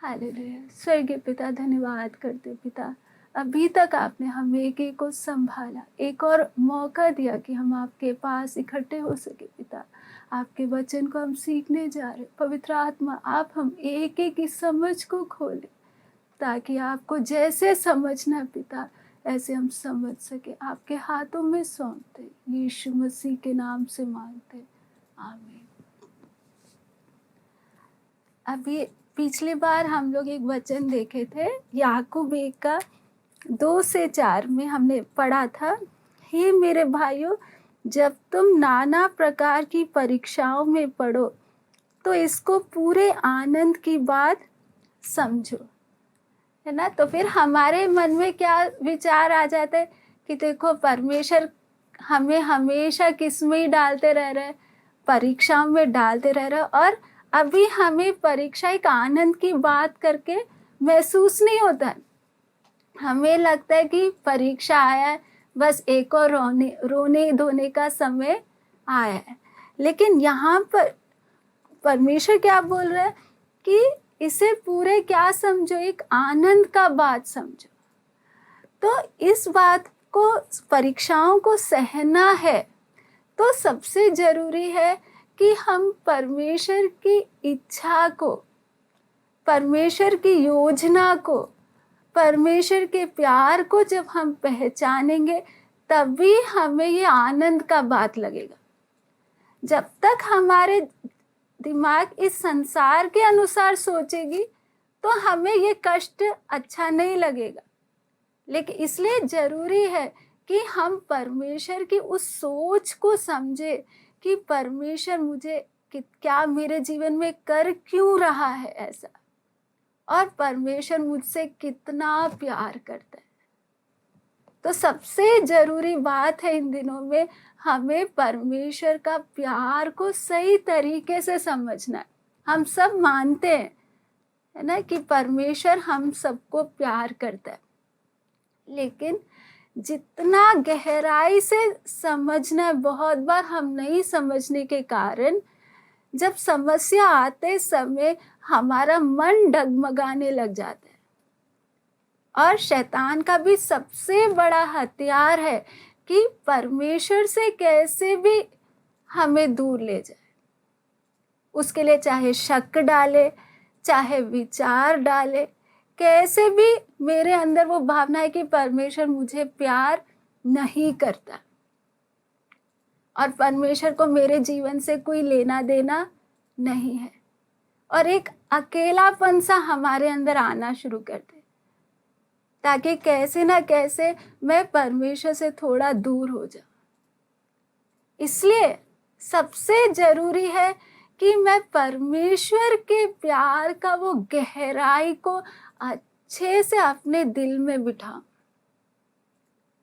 Hallelujah. स्वर्गीय पिता, धन्यवाद करते पिता, अभी तक आपने हमें एक एक को संभाला, एक और मौका दिया कि हम आपके पास इकट्ठे हो सके पिता। आपके वचन को हम सीखने जा रहे। पवित्र आत्मा, आप हम एक एक की समझ को खोले, ताकि आपको जैसे समझना पिता, ऐसे हम समझ सके। आपके हाथों में सौंपते, यीशु मसीह के नाम से मांगते, आमीन। अभी पिछली बार हम लोग एक वचन देखे थे, याकूब 1 का 2 से 4 में हमने पढ़ा था, हे मेरे भाइयों, जब तुम नाना प्रकार की परीक्षाओं में पढ़ो तो इसको पूरे आनंद की बात समझो, है ना। तो फिर हमारे मन में क्या विचार आ जाता है कि देखो, परमेश्वर हमें हमेशा किस में ही डालते रह रहे, परीक्षाओं में डालते रह रहे, और अभी हमें परीक्षा एक आनंद की बात करके महसूस नहीं होता है। हमें लगता है कि परीक्षा आया है, बस एक और रोने धोने का समय आया है। लेकिन यहाँ पर परमेश्वर क्या बोल रहा है कि इसे पूरे क्या समझो, एक आनंद का बात समझो। तो इस बात को, परीक्षाओं को सहना है, तो सबसे जरूरी है कि हम परमेश्वर की इच्छा को, परमेश्वर की योजना को, परमेश्वर के प्यार को जब हम पहचानेंगे, तभी हमें ये आनंद का बात लगेगा। जब तक हमारे दिमाग इस संसार के अनुसार सोचेगी, तो हमें ये कष्ट अच्छा नहीं लगेगा। लेकिन इसलिए जरूरी है कि हम परमेश्वर की उस सोच को समझे कि परमेश्वर मुझे क्या मेरे जीवन में कर क्यों रहा है ऐसा, और परमेश्वर मुझसे कितना प्यार करता है। तो सबसे जरूरी बात है इन दिनों में हमें परमेश्वर का प्यार को सही तरीके से समझना है। हम सब मानते हैं, है ना, कि परमेश्वर हम सबको प्यार करता है, लेकिन जितना गहराई से समझना है, बहुत बार हम नहीं समझने के कारण जब समस्या आते समय हमारा मन डगमगाने लग जाता है। और शैतान का भी सबसे बड़ा हथियार है कि परमेश्वर से कैसे भी हमें दूर ले जाए। उसके लिए चाहे शक डाले, चाहे विचार डाले, कैसे भी मेरे अंदर वो भावना है कि परमेश्वर मुझे प्यार नहीं करता और परमेश्वर को मेरे जीवन से कोई लेना देना नहीं है, और एक अकेलापन सा हमारे अंदर आना शुरू कर दे, ताकि कैसे ना कैसे मैं परमेश्वर से थोड़ा दूर हो जाऊं। इसलिए सबसे जरूरी है कि मैं परमेश्वर के प्यार का वो गहराई को अच्छे से अपने दिल में बिठाऊं,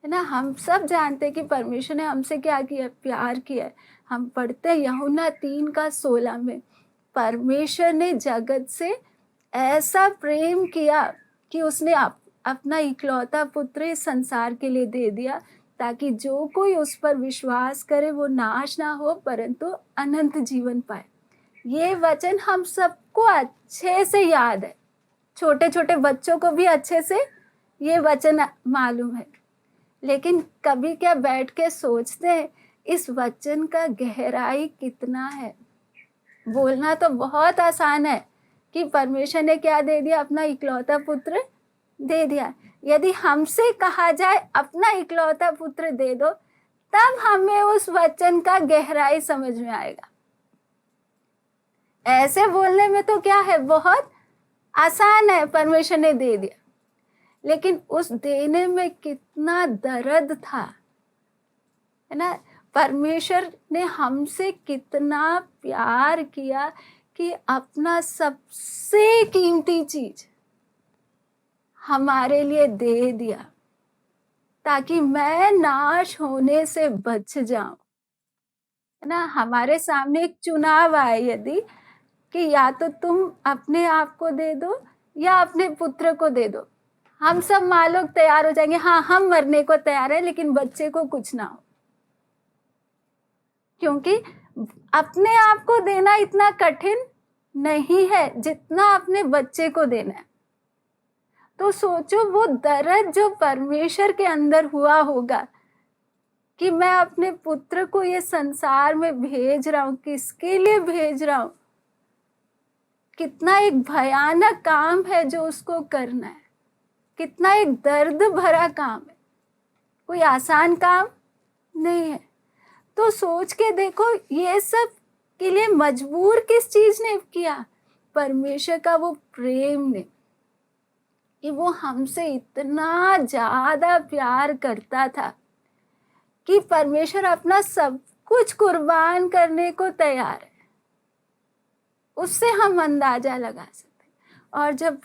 है ना। हम सब जानते हैं कि परमेश्वर ने हमसे क्या किया, प्यार किया। हम पढ़ते हैं यूहन्ना 3:16 में, परमेश्वर ने जगत से ऐसा प्रेम किया कि उसने अपना इकलौता पुत्र इस संसार के लिए दे दिया, ताकि जो कोई उस पर विश्वास करे वो नाश ना हो परंतु अनंत जीवन पाए। ये वचन हम सबको अच्छे से याद है, छोटे छोटे बच्चों को भी अच्छे से ये वचन मालूम है। लेकिन कभी क्या बैठ के सोचते हैं इस वचन का गहराई कितना है। बोलना तो बहुत आसान है कि परमेश्वर ने क्या दे दिया, अपना इकलौता पुत्र दे दिया। यदि हमसे कहा जाए अपना इकलौता पुत्र दे दो, तब हमें उस वचन का गहराई समझ में आएगा। ऐसे बोलने में तो क्या है, बहुत आसान है, परमेश्वर ने दे दिया, लेकिन उस देने में कितना दर्द था, है ना। परमेश्वर ने हमसे कितना प्यार किया कि अपना सबसे कीमती चीज हमारे लिए दे दिया, ताकि मैं नाश होने से बच जाऊं, है ना। हमारे सामने एक चुनाव आए यदि कि या तो तुम अपने आप को दे दो या अपने पुत्र को दे दो, हम सब माँ लोग तैयार हो जाएंगे, हाँ हम मरने को तैयार है, लेकिन बच्चे को कुछ ना हो। क्योंकि अपने आप को देना इतना कठिन नहीं है जितना अपने बच्चे को देना है। तो सोचो वो दर्द जो परमेश्वर के अंदर हुआ होगा कि मैं अपने पुत्र को ये संसार में भेज रहा हूँ, किसके लिए भेज रहा हूँ। कितना एक भयानक काम है जो उसको करना है, कितना एक दर्द भरा काम है, कोई आसान काम नहीं है। तो सोच के देखो ये सब के लिए मजबूर किस चीज ने किया, परमेश्वर का वो प्रेम ने, कि वो हमसे इतना ज्यादा प्यार करता था कि परमेश्वर अपना सब कुछ कुर्बान करने को तैयार है। उससे हम अंदाजा लगा सकते हैं। और जब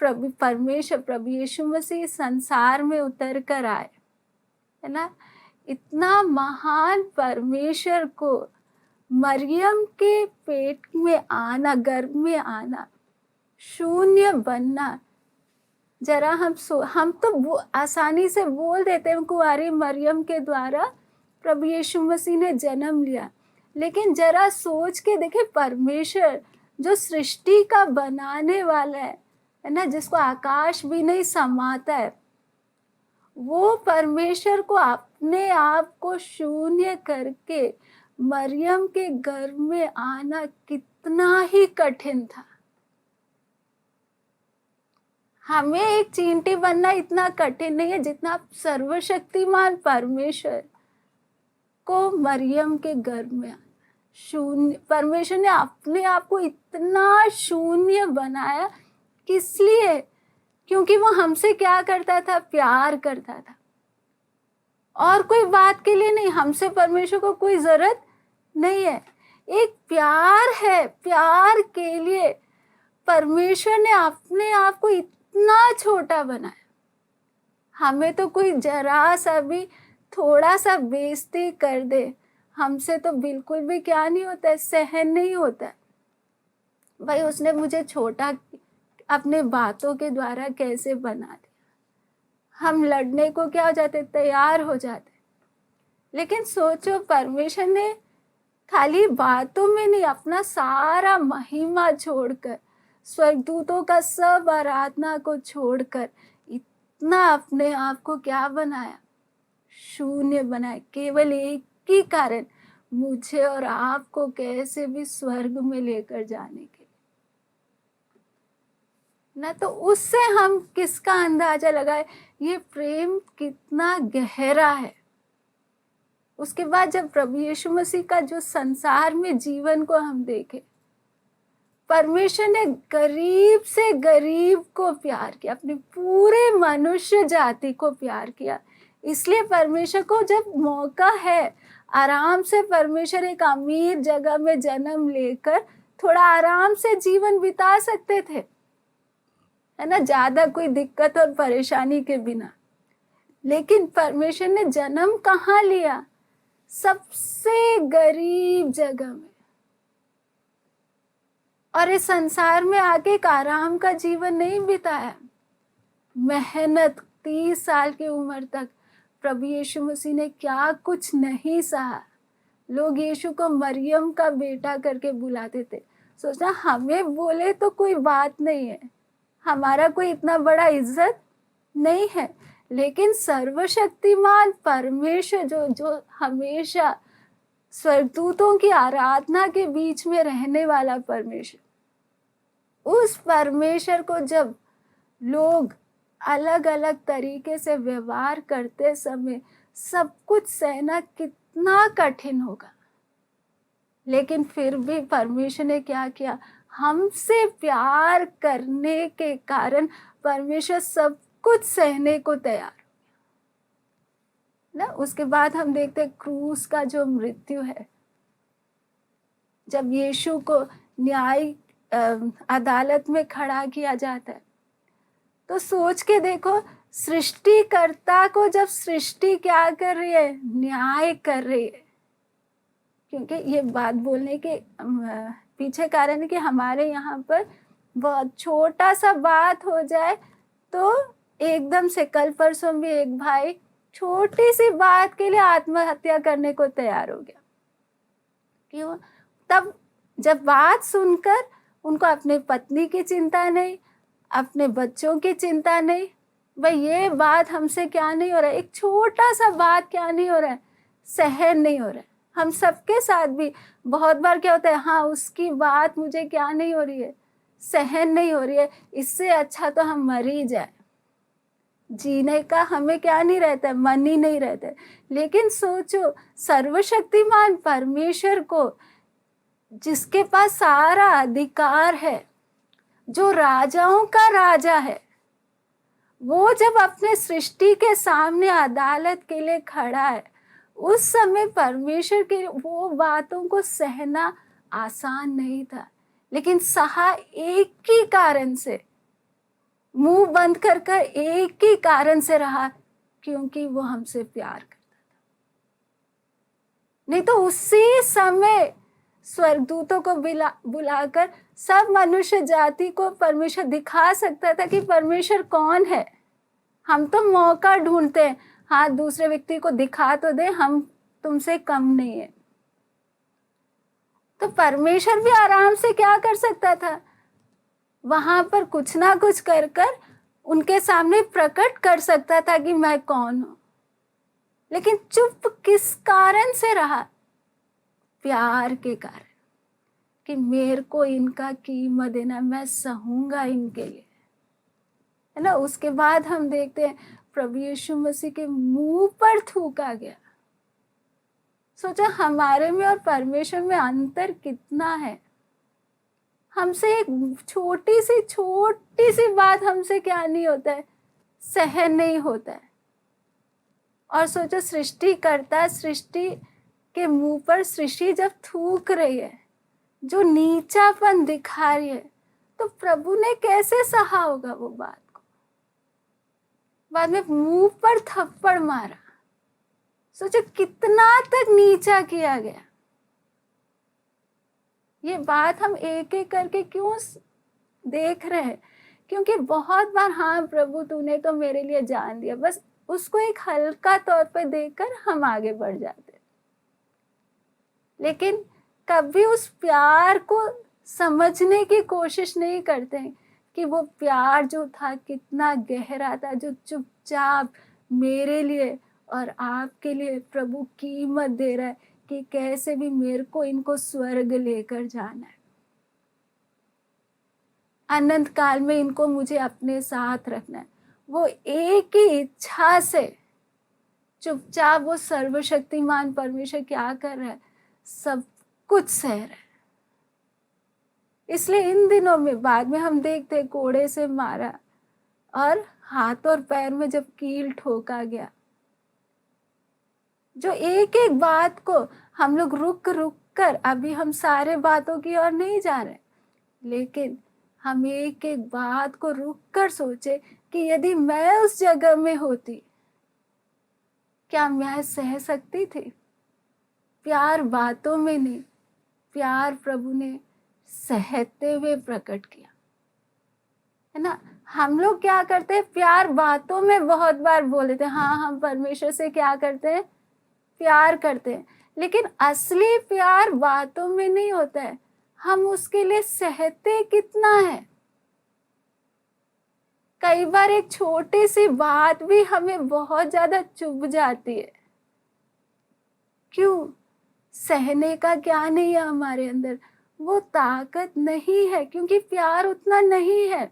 प्रभु यीशु मसीह संसार में उतर कर आए, है ना, इतना महान परमेश्वर को मरियम के पेट में आना, गर्भ में आना, शून्य बनना, जरा हम तो आसानी से बोल देते हैं कुंवारी मरियम के द्वारा प्रभु यीशु मसीह ने जन्म लिया, लेकिन जरा सोच के देखे परमेश्वर जो सृष्टि का बनाने वाला है ना, जिसको आकाश भी नहीं समाता है, वो परमेश्वर को अपने आप को शून्य करके मरियम के गर्भ में आना कितना ही कठिन था। हमें एक चींटी बनना इतना कठिन नहीं है जितना सर्वशक्तिमान परमेश्वर को मरियम के गर्भ में आना शून्य। परमेश्वर ने अपने आप को इतना शून्य बनाया, किस लिए? क्योंकि वो हमसे क्या करता था, प्यार करता था, और कोई बात के लिए नहीं। हमसे परमेश्वर को कोई जरूरत नहीं है, एक प्यार है, प्यार के लिए परमेश्वर ने अपने आप को इतना छोटा बनाया। हमें तो कोई जरा सा भी थोड़ा सा बेइज्जती कर दे, हमसे तो बिल्कुल भी क्या नहीं होता है, सहन नहीं होता है। भाई उसने मुझे छोटा अपने बातों के द्वारा कैसे बना दिया, हम लड़ने को क्या हो जाते, तैयार हो जाते। लेकिन सोचो परमेश्वर ने खाली बातों में नहीं, अपना सारा महिमा छोड़कर, स्वर्गदूतों का सब आराधना को छोड़कर इतना अपने आप को क्या बनाया, शून्य बनाया, केवल एक ही कारण, मुझे और आपको कैसे भी स्वर्ग में लेकर जाने के लिए ना। तो उससे हम किसका अंदाजा लगाए, ये प्रेम कितना गहरा है। उसके बाद जब प्रभु यीशु मसीह का जो संसार में जीवन को हम देखें, परमेश्वर ने गरीब से गरीब को प्यार किया, अपनी पूरे मनुष्य जाति को प्यार किया। इसलिए परमेश्वर को जब मौका है, आराम से परमेश्वर एक अमीर जगह में जन्म लेकर थोड़ा आराम से जीवन बिता सकते थे, है ना, ज्यादा कोई दिक्कत और परेशानी के बिना। लेकिन परमेश्वर ने जन्म कहाँ लिया, सबसे गरीब जगह में, और इस संसार में आके एक आराम का जीवन नहीं बिताया। मेहनत 30 साल की उम्र तक प्रभु यीशु मसीह ने क्या कुछ नहीं सहा। लोग यीशु को मरियम का बेटा करके बुलाते थे। सोचना, हमें बोले तो कोई बात नहीं है, हमारा कोई इतना बड़ा इज्जत नहीं है, लेकिन सर्वशक्तिमान परमेश्वर जो हमेशा स्वर्गदूतों की आराधना के बीच में रहने वाला परमेश्वर, उस परमेश्वर को जब लोग अलग अलग तरीके से व्यवहार करते समय सब कुछ सहना कितना कठिन होगा। लेकिन फिर भी परमेश्वर ने क्या किया, हमसे प्यार करने के कारण परमेश्वर सब कुछ सहने को तैयार ना। उसके बाद हम देखते क्रूस का जो मृत्यु है, जब यीशु को न्याय अदालत में खड़ा किया जाता है, तो सोच के देखो, सृष्टिकर्ता को जब सृष्टि क्या कर रही है, न्याय कर रही है। क्योंकि ये बात बोलने के पीछे कारण है कि हमारे यहाँ पर बहुत छोटा सा बात हो जाए तो एकदम से, कल परसों भी एक भाई छोटी सी बात के लिए आत्महत्या करने को तैयार हो गया। क्यों? तब जब बात सुनकर उनको अपने पत्नी की चिंता नहीं, अपने बच्चों की चिंता नहीं। भाई ये बात हमसे क्या नहीं हो रहा है, एक छोटा सा बात क्या नहीं हो रहा है, सहन नहीं हो रहा है। हम सबके साथ भी बहुत बार क्या होता है, हाँ उसकी बात मुझे क्या नहीं हो रही है, सहन नहीं हो रही है, इससे अच्छा तो हम मर ही जाए। जीने का हमें क्या नहीं रहता है, मन ही नहीं रहता है। लेकिन सोचो, सर्वशक्तिमान परमेश्वर को, जिसके पास सारा अधिकार है, जो राजाओं का राजा है, वो जब अपने सृष्टि के सामने अदालत के लिए खड़ा है, उस समय परमेश्वर के वो बातों को सहना आसान नहीं था। लेकिन सहा एक ही कारण से, मुंह बंद कर कर एक ही कारण से रहा, क्योंकि वो हमसे प्यार करता था। नहीं तो उसी समय स्वर्गदूतों को बुलाकर सब मनुष्य जाति को परमेश्वर दिखा सकता था कि परमेश्वर कौन है। हम तो मौका ढूंढते हैं, हाँ दूसरे व्यक्ति को दिखा तो दे हम तुमसे कम नहीं है। तो परमेश्वर भी आराम से क्या कर सकता था, वहां पर कुछ ना कुछ कर कर उनके सामने प्रकट कर सकता था कि मैं कौन हूं। लेकिन चुप किस कारण से रहा, प्यार के कारण, कि मेरे को इनका कीमत देना, मैं सहूंगा इनके लिए, है ना। उसके बाद हम देखते हैं प्रभु यीशु मसीह के मुंह पर थूका गया। सोचा हमारे में और परमेश्वर में अंतर कितना है। हमसे एक छोटी सी बात हमसे क्या नहीं होता है, सहन नहीं होता है। और सोचो सृष्टि करता, सृष्टि के मुंह पर सृष्टि जब थूक रही है, जो नीचापन दिखा रही है, तो प्रभु ने कैसे सहा होगा वो बात को। बाद में मुंह पर थप्पड़ मारा, सोचो कितना तक नीचा किया गया। ये बात हम एक एक करके क्यों देख रहे हैं, क्योंकि बहुत बार हाँ प्रभु तूने तो मेरे लिए जान दिया, बस उसको एक हल्का तौर पे देखकर हम आगे बढ़ जाते। लेकिन कभी उस प्यार को समझने की कोशिश नहीं करते कि वो प्यार जो था कितना गहरा था, जो चुपचाप मेरे लिए और आपके लिए प्रभु कीमत दे रहा है कि कैसे भी मेरे को इनको स्वर्ग लेकर जाना है, अनंत काल में इनको मुझे अपने साथ रखना है। वो एक ही इच्छा से चुपचाप वो सर्वशक्तिमान परमेश्वर क्या कर रहा है, सब कुछ सह रहा है। इसलिए इन दिनों में बाद में हम देखते हैं कोड़े से मारा और हाथ और पैर में जब कील ठोका गया, जो एक एक बात को हम लोग रुक रुक कर, अभी हम सारे बातों की ओर नहीं जा रहे, लेकिन हम एक एक बात को रुक कर सोचे कि यदि मैं उस जगह में होती, क्या मैं सह सकती थी। प्यार बातों में नहीं, प्यार प्रभु ने सहते हुए प्रकट किया, है ना। हम लोग क्या करते हैं, प्यार बातों में बहुत बार बोल देते हैं, हाँ हम परमेश्वर से क्या करते हैं, प्यार करते हैं। लेकिन असली प्यार बातों में नहीं होता है, हम उसके लिए सहते कितना है। कई बार एक छोटी सी बात भी हमें बहुत ज्यादा चुभ जाती है। क्यों? सहने का क्या नहीं है हमारे अंदर, वो ताकत नहीं है, क्योंकि प्यार उतना नहीं है।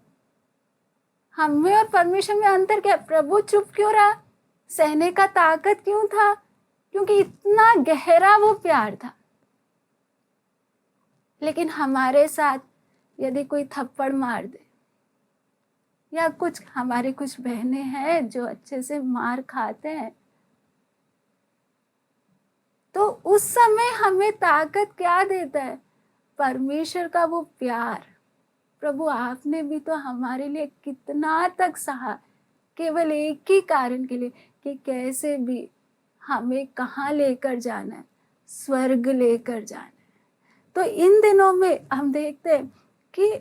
हमें और परमेश्वर में अंतर क्या? प्रभु चुप क्यों रहा? सहने का ताकत क्यों था? क्योंकि इतना गहरा वो प्यार था। लेकिन हमारे साथ यदि कोई थप्पड़ मार दे, या कुछ हमारे कुछ बहनें हैं जो अच्छे से मार खाते हैं, तो उस समय हमें ताकत क्या देता है? परमेश्वर का वो प्यार। प्रभु आपने भी तो हमारे लिए कितना तक सहा, केवल एक ही कारण के लिए कि कैसे भी हमें कहाँ लेकर जाना है, स्वर्ग लेकर जाना है। तो इन दिनों में हम देखते हैं कि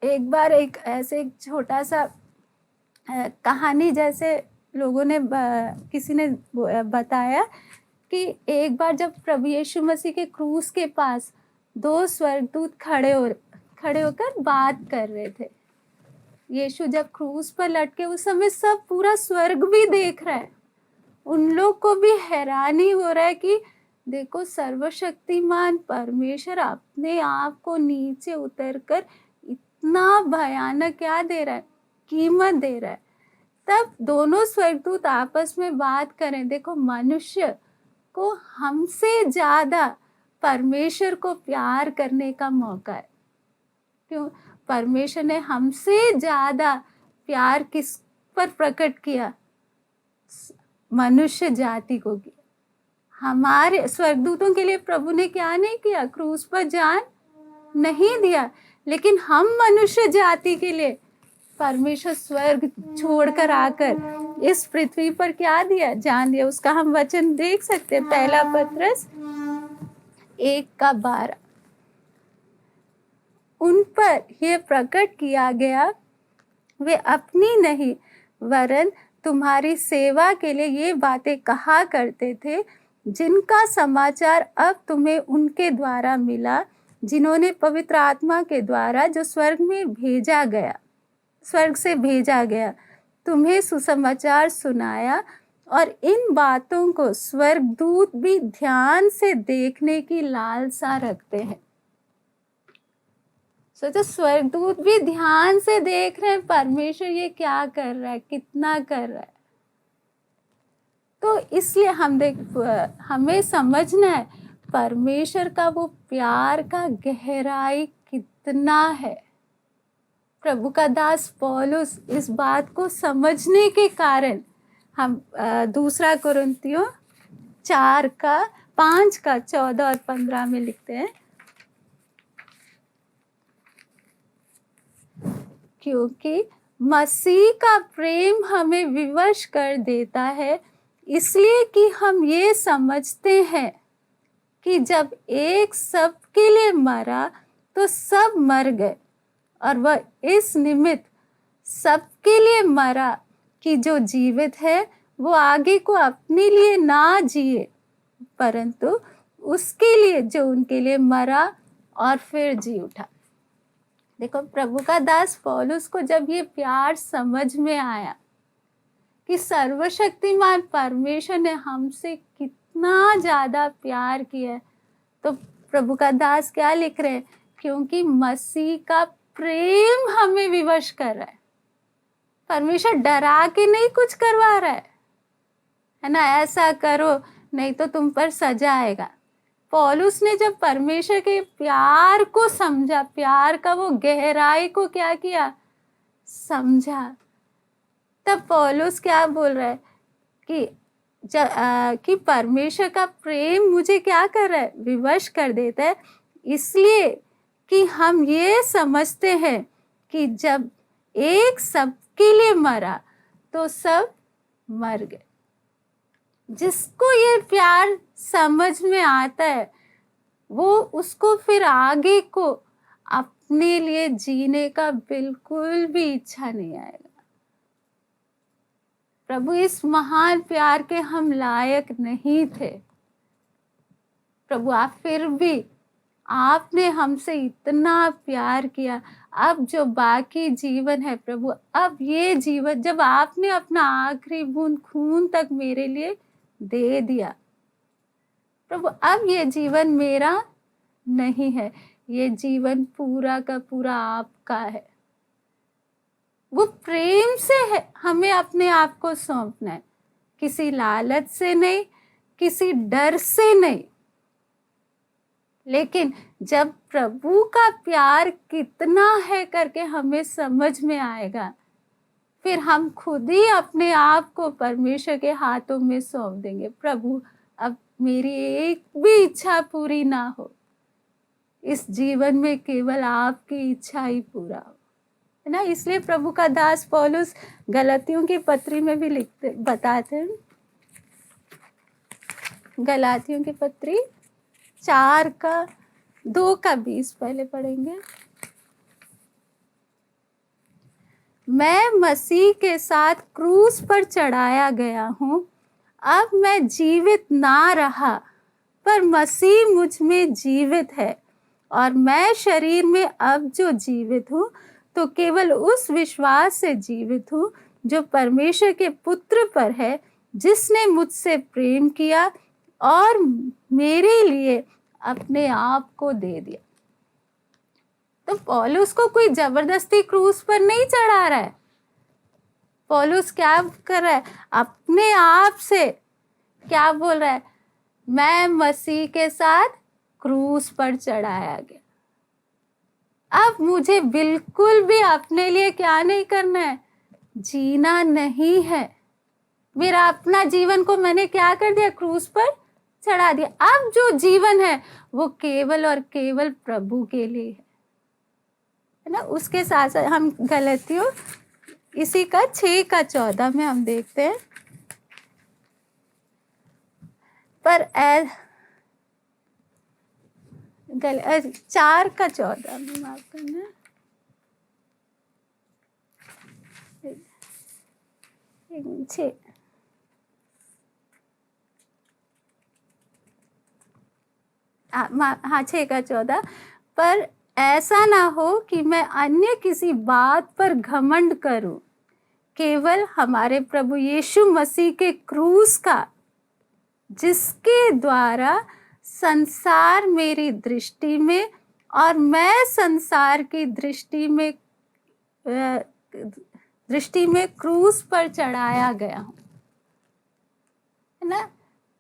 एक बार एक ऐसे एक छोटा सा कहानी जैसे लोगों ने किसी ने बताया कि एक बार जब प्रभु यीशु मसीह के क्रूस के पास दो स्वर्गदूत खड़े होकर बात कर रहे थे। यीशु जब क्रूस पर लटके उस समय सब पूरा स्वर्ग भी देख रहा है। उन लोग को भी हैरानी हो रहा है कि देखो सर्वशक्तिमान परमेश्वर अपने आप को नीचे उतरकर इतना भयानक क्या दे रहा है, कीमत दे रहा है। तब दोनों स्वर्गदूत आपस में बात करें, देखो मनुष्य को हमसे ज्यादा परमेश्वर को प्यार करने का मौका है। क्यों? परमेश्वर ने हमसे ज्यादा प्यार किस पर प्रकट किया? मनुष्य जाति को किया। हमारे स्वर्गदूतों के लिए प्रभु ने क्या नहीं किया? क्रूस पर जान नहीं दिया, लेकिन हम मनुष्य जाति के लिए परमेश्वर स्वर्ग छोड़कर आकर इस पृथ्वी पर क्या दिया? जान दिया। उसका हम वचन देख सकते हैं, पहला पत्रस 1:12। उन पर यह प्रकट किया गया, वे अपनी नहीं वरन तुम्हारी सेवा के लिए ये बातें कहा करते थे, जिनका समाचार अब तुम्हें उनके द्वारा मिला, जिन्होंने पवित्र आत्मा के द्वारा जो स्वर्ग से भेजा गया तुम्हें सुसमाचार सुनाया। और इन बातों को स्वर्गदूत भी ध्यान से देखने की लालसा रखते हैं। सोचो, स्वर्गदूत भी ध्यान से देख रहे हैं परमेश्वर ये क्या कर रहा है, कितना कर रहा है। तो इसलिए हमें समझना है परमेश्वर का वो प्यार का गहराई कितना है। प्रभु का दास पौलुस इस बात को समझने के कारण हम 2 कुरिन्थियों 5:14 और 15 में लिखते हैं, क्योंकि मसीह का प्रेम हमें विवश कर देता है, इसलिए कि हम ये समझते हैं कि जब एक सबके लिए मरा तो सब मर गए, और वह इस निमित्त सबके लिए मरा कि जो जीवित है वो आगे को अपने लिए ना जिए, परंतु उसके लिए जो उनके लिए मरा और फिर जी उठा। देखो, प्रभु का दास पौलुस को जब ये प्यार समझ में आया कि सर्वशक्तिमान परमेश्वर ने हमसे कितना ज्यादा प्यार किया है, तो प्रभु का दास क्या लिख रहे हैं? क्योंकि मसीह का प्रेम हमें विवश कर रहा है। परमेश्वर डरा के नहीं कुछ करवा रहा है ना, ऐसा करो नहीं तो तुम पर सजा आएगा। पौलुस ने जब परमेश्वर के प्यार को समझा, प्यार का वो गहराई को क्या किया? समझा, तब पौलुस क्या बोल रहा है कि परमेश्वर का प्रेम मुझे क्या कर रहा है? विवश कर देता है, इसलिए कि हम ये समझते हैं कि जब एक सबके लिए मरा तो सब मर गए। जिसको ये प्यार समझ में आता है वो उसको फिर आगे को अपने लिए जीने का बिल्कुल भी इच्छा नहीं आएगा। प्रभु इस महान प्यार के हम लायक नहीं थे। प्रभु आप फिर भी आपने हमसे इतना प्यार किया। अब जो बाकी जीवन है प्रभु, अब ये जीवन जब आपने अपना आखिरी बूंद खून तक मेरे लिए दे दिया, प्रभु अब ये जीवन मेरा नहीं है, ये जीवन पूरा का पूरा आपका है। वो प्रेम से है, हमें अपने आप को सौंपना है, किसी लालच से नहीं, किसी डर से नहीं। लेकिन जब प्रभु का प्यार कितना है करके हमें समझ में आएगा, फिर हम खुद ही अपने आप को परमेश्वर के हाथों में सौंप देंगे। प्रभु अब मेरी एक भी इच्छा पूरी ना हो, इस जीवन में केवल आपकी इच्छा ही पूरा हो, है ना। इसलिए प्रभु का दास पौलुस गलातियों की पत्री में भी बताते हैं, गलातियों की पत्री 4:2-20 पहले पढ़ेंगे। मैं मसीह के साथ क्रूस पर चढ़ाया गया हूँ, अब मैं जीवित ना रहा पर मसीह मुझ में जीवित है, और मैं शरीर में अब जो जीवित हूँ तो केवल उस विश्वास से जीवित हूँ जो परमेश्वर के पुत्र पर है, जिसने मुझसे प्रेम किया और मेरे लिए अपने आप को दे दिया। तो पौलुस को कोई जबरदस्ती क्रूस पर नहीं चढ़ा रहा है। पौलुस क्या कर रहा है? अपने आप से क्या बोल रहा है? मैं मसीह के साथ क्रूस पर चढ़ाया गया। अब मुझे बिल्कुल भी अपने लिए क्या नहीं करना है, जीना नहीं है। मेरा अपना जीवन को मैंने क्या कर दिया, क्रूस पर चढ़ा दिया। अब जो जीवन है वो केवल और केवल प्रभु के लिए है ना। उसके साथ साथ हम गलतियों इसी का 6:14 में हम देखते हैं, पर 4:14 में माफ करना, 6 हाँ 6:14, पर ऐसा ना हो कि मैं अन्य किसी बात पर घमंड करूं, केवल हमारे प्रभु यीशु मसीह के क्रूस का, जिसके द्वारा संसार मेरी दृष्टि में और मैं संसार की दृष्टि में क्रूस पर चढ़ाया गया हूं, है ना।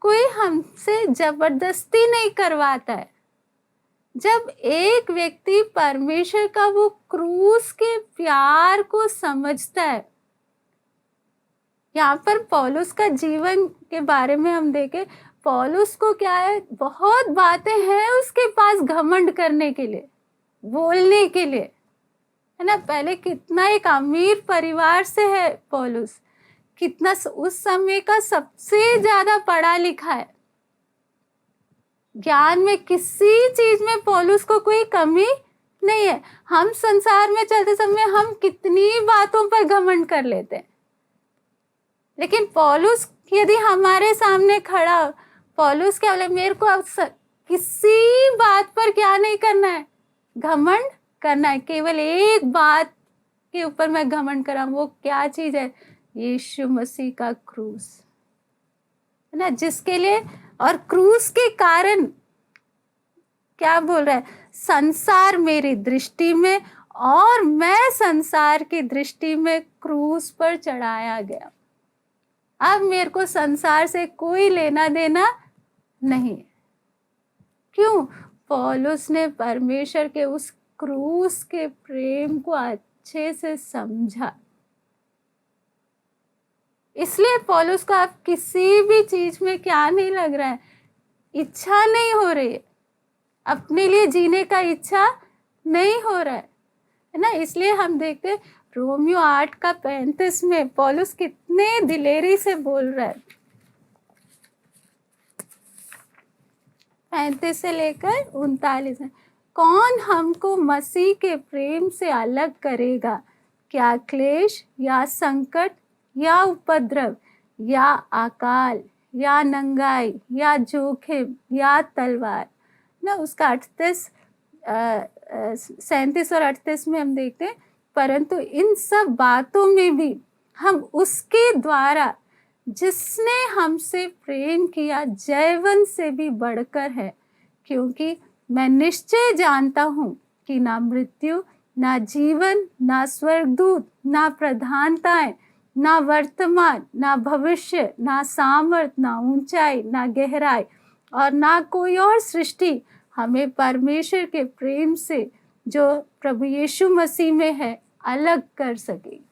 कोई हमसे जबरदस्ती नहीं करवाता है। जब एक व्यक्ति परमेश्वर का वो क्रूस के प्यार को समझता है, यहाँ पर पौलुस का जीवन के बारे में हम देखें, पौलुस को क्या है, बहुत बातें हैं उसके पास घमंड करने के लिए, बोलने के लिए, है ना। पहले कितना एक अमीर परिवार से है पौलुस, कितना उस समय का सबसे ज्यादा पढ़ा लिखा है, ज्ञान में किसी चीज में पौलुस को कोई कमी नहीं है। हम संसार में चलते समय हम कितनी बातों पर घमंड कर लेते हैं, लेकिन पौलुस यदि हमारे सामने खड़ा, पौलुस क्या बोले, मेरे को अब किसी बात पर क्या नहीं करना है, घमंड करना है। केवल एक बात के ऊपर मैं घमंड करा, वो क्या चीज है, यीशु मसीह का क्रूस, है ना, जिसके लिए और क्रूस के कारण क्या बोल रहा है, संसार मेरी दृष्टि में और मैं संसार की दृष्टि में क्रूस पर चढ़ाया गया। अब मेरे को संसार से कोई लेना देना नहीं। क्यों? पौलुस ने परमेश्वर के उस क्रूस के प्रेम को अच्छे से समझा। इसलिए पौलुस को अब किसी भी चीज में क्या नहीं लग रहा है, इच्छा नहीं हो रही है, अपने लिए जीने का इच्छा नहीं हो रहा है ना। इसलिए हम देखते रोमियो 8:35 में पौलुस कितने दिलेरी से बोल रहा है, 35 से लेकर 39 में, कौन हमको मसीह के प्रेम से अलग करेगा? क्या क्लेश या संकट या उपद्रव या अकाल या नंगाई या जोखिम या तलवार ना। उसका 37 और 38 में हम देखते हैं, परंतु इन सब बातों में भी हम उसके द्वारा जिसने हमसे प्रेम किया जयवंत से भी बढ़कर है, क्योंकि मैं निश्चय जानता हूँ कि ना मृत्यु ना जीवन ना स्वर्गदूत ना प्रधानताएं ना वर्तमान ना भविष्य ना सामर्थ ना ऊंचाई ना गहराई और ना कोई और सृष्टि हमें परमेश्वर के प्रेम से जो प्रभु यीशु मसीह में है अलग कर सकेगी।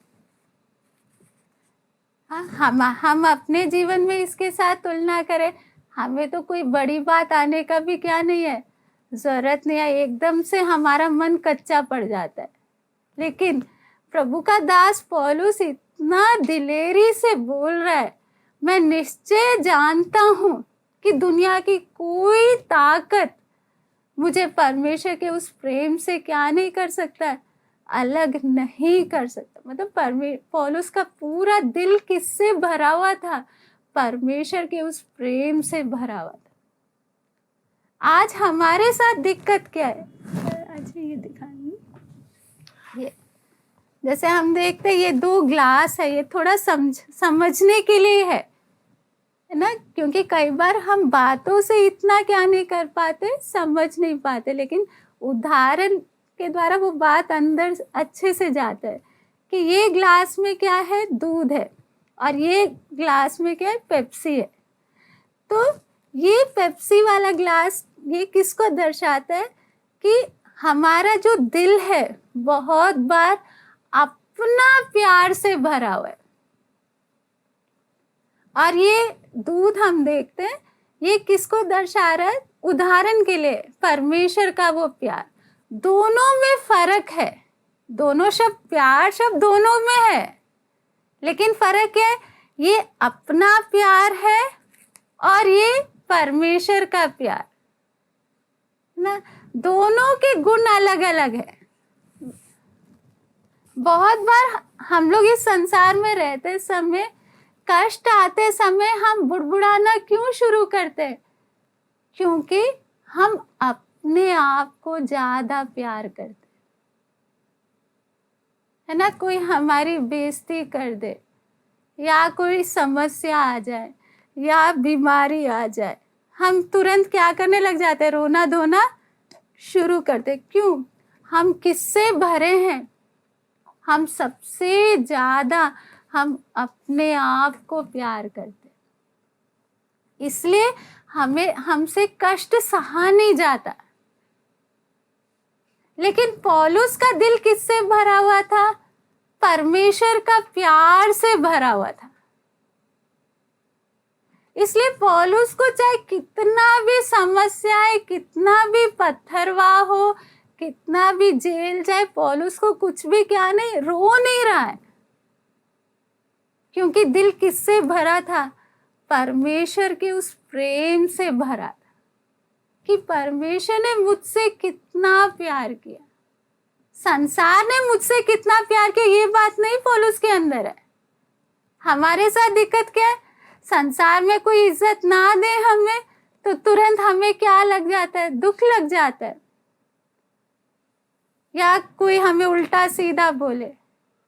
हम अपने जीवन में इसके साथ तुलना करें, हमें तो कोई बड़ी बात आने का भी क्या नहीं है, जरूरत नहीं है। एकदम से हमारा मन कच्चा पड़ जाता है। लेकिन प्रभु का दास पौलुस इतना दिलेरी से बोल रहा है, मैं निश्चय जानता हूं कि दुनिया की कोई ताकत मुझे परमेश्वर के उस प्रेम से क्या नहीं कर सकता है, अलग नहीं कर सकता। मतलब पौलुस का पूरा दिल किससे भरा हुआ था, परमेश्वर के उस प्रेम से भरा हुआ था। आज हमारे साथ दिक्कत क्या है? अच्छा ये दिखाएंगे। ये जैसे हम देखते हैं, ये 2 ग्लास है, ये थोड़ा समझने के लिए है ना, क्योंकि कई बार हम बातों से इतना क्या नहीं कर पाते, समझ नहीं पाते, लेकिन उदाहरण के द्वारा वो बात अंदर अच्छे से जाता है कि ये ग्लास में क्या है, दूध है, और ये ग्लास में क्या है, पेप्सी है। तो ये पेप्सी वाला ग्लास ये किसको दर्शाता है कि हमारा जो दिल है बहुत बार अपना प्यार से भरा हुआ है, और ये दूध हम देखते हैं ये किसको दर्शा रहा है, उदाहरण के लिए परमेश्वर का वो प्यार। दोनों में फर्क है, दोनों शब्द, प्यार शब्द दोनों में है, लेकिन फर्क क्या है, ये अपना प्यार है और ये परमेश्वर का प्यार ना, दोनों के गुण अलग अलग है। बहुत बार हम लोग इस संसार में रहते समय, कष्ट आते समय हम बुड़बुड़ाना क्यों शुरू करते हैं? क्योंकि हम अपने आप को ज्यादा प्यार करते है ना। कोई हमारी बेइज्जती कर दे, या कोई समस्या आ जाए, या बीमारी आ जाए, हम तुरंत क्या करने लग जाते हैं, रोना धोना शुरू करते। क्यों? हम किससे भरे हैं? हम सबसे ज्यादा हम अपने आप को प्यार करते, इसलिए हमें हमसे कष्ट सहा नहीं जाता। लेकिन पौलुस का दिल किससे भरा हुआ था? परमेश्वर का प्यार से भरा हुआ था। इसलिए पौलुस को चाहे कितना भी समस्याएं, कितना भी पत्थरवाह हो, कितना भी जेल जाए, पौलुस को कुछ भी क्या नहीं, रो नहीं रहा है, क्योंकि दिल किससे भरा था? परमेश्वर के उस प्रेम से भरा था कि परमेश्वर ने मुझसे कितना प्यार किया, संसार ने मुझसे कितना प्यार किया, ये बात नहीं पौलुस के अंदर है। हमारे साथ दिक्कत क्या है? संसार में कोई इज्जत ना दे हमें तो तुरंत हमें क्या लग जाता है, दुख लग जाता है, या कोई हमें उल्टा सीधा बोले।